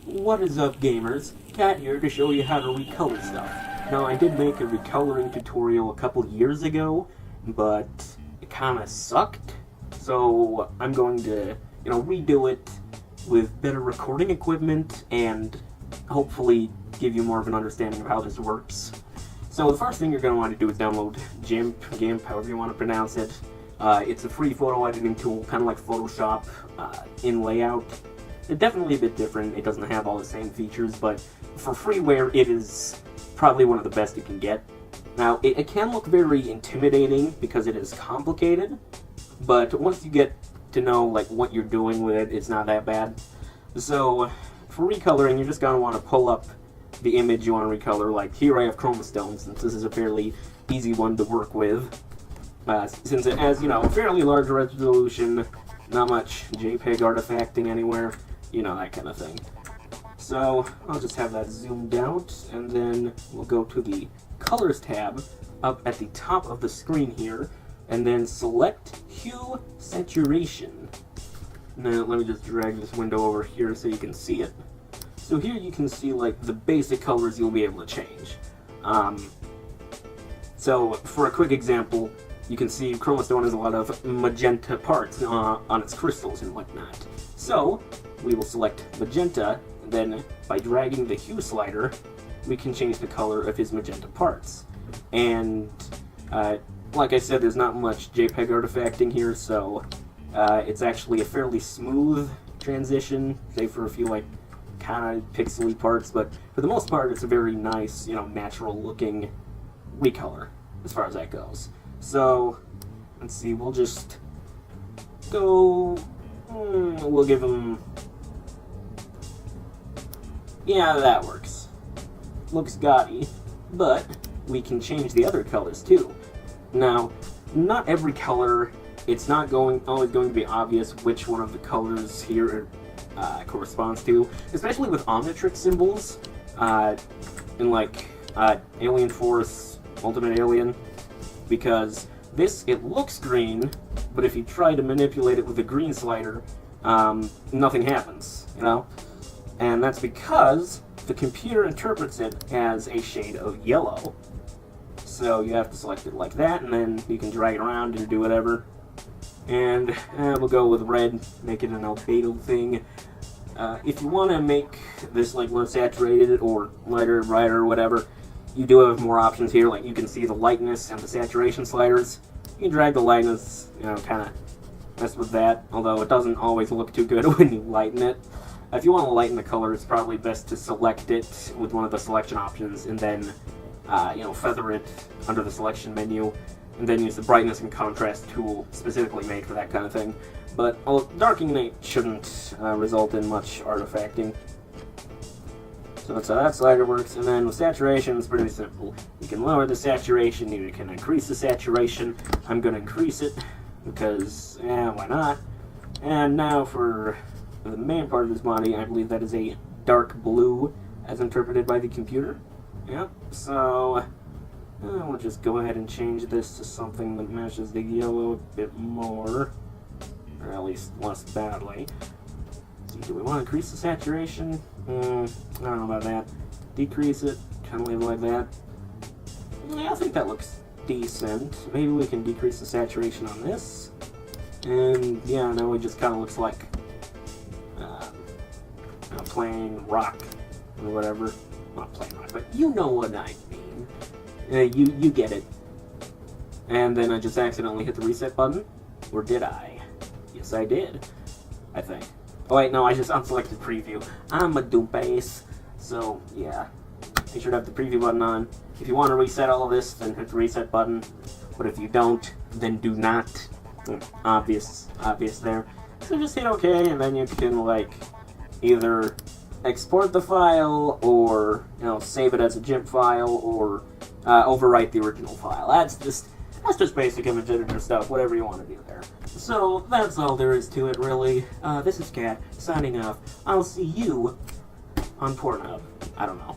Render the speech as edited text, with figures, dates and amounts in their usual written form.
What is up, gamers? Cat here to show you how to recolor stuff. Now, I did make a recoloring tutorial a couple years ago, but it kinda sucked. So I'm going to, redo it with better recording equipment and hopefully give you more of an understanding of how this works. So the first thing you're going to want to do is download GIMP, however you want to pronounce it. It's a free photo editing tool, kind of like Photoshop in layout. It's definitely a bit different. It doesn't have all the same features, but for freeware, it is probably one of the best you can get. Now, it can look very intimidating because it is complicated, but once you get to know what you're doing with it, it's not that bad. So for recoloring, you're just going to want to pull up the image you want to recolor. Like here I have chroma stones, since this is a fairly easy one to work with. Since it has, a fairly large resolution, not much JPEG artifacting anywhere, that kind of thing. So I'll just have that zoomed out, and then we'll go to the Colors tab up at the top of the screen here, and then select Hue Saturation. Now let me just drag this window over here so you can see it. So here you can see the basic colors you'll be able to change. So for a quick example, you can see chroma stone has a lot of magenta parts on its crystals and whatnot. So we will select magenta, and then by dragging the hue slider, we can change the color of his magenta parts. And like I said, there's not much JPEG artifacting here, so it's actually a fairly smooth transition, save for a few kind of pixely parts, but for the most part, it's a very nice, natural looking recolor as far as that goes. So let's see, we'll just go. We'll give him. Yeah, that works. Looks gaudy, but we can change the other colors too. Now, not every color, it's not always going to be obvious which one of the colors here corresponds to, especially with omnitrix symbols in Alien Force, Ultimate Alien, because it looks green, but if you try to manipulate it with a green slider, nothing happens, And that's because the computer interprets it as a shade of yellow. So you have to select it like that, and then you can drag it around and do whatever. And we'll go with red, make it an albedo thing. If you want to make this more saturated or lighter, brighter, whatever, you do have more options here. You can see the lightness and the saturation sliders. You can drag the lightness, kind of mess with that, although it doesn't always look too good when you lighten it. If you want to lighten the color, it's probably best to select it with one of the selection options, and then, feather it under the selection menu, and then use the brightness and contrast tool specifically made for that kind of thing. But darkening it shouldn't result in much artifacting. So that's how that slider works, and then with saturation, it's pretty simple. You can lower the saturation, you can increase the saturation. I'm going to increase it, because, why not? And now for the main part of this body, I believe that is a dark blue, as interpreted by the computer. Yep, so we'll just go ahead and change this to something that matches the yellow a bit more, or at least less badly. So do we want to increase the saturation? I don't know about that. Decrease it, kind of leave it like that. Yeah, I think that looks decent. Maybe we can decrease the saturation on this. And yeah, now it just kind of looks like plain rock or whatever. Not plain rock, but you know what I mean. You get it. And then I just accidentally hit the reset button. Or did I? Yes, I did. I think. Oh wait, no, I just unselected preview. I'm a doopace. So, yeah. Make sure to have the preview button on. If you want to reset all of this, then hit the reset button. But if you don't, then do not. Obvious there. So just hit OK, and then you can, either export the file, or, save it as a GIMP file, or overwrite the original file. That's just basic image editor stuff, whatever you want to do there. So, that's all there is to it, really. This is Cat, signing off. I'll see you on Pornhub. I don't know.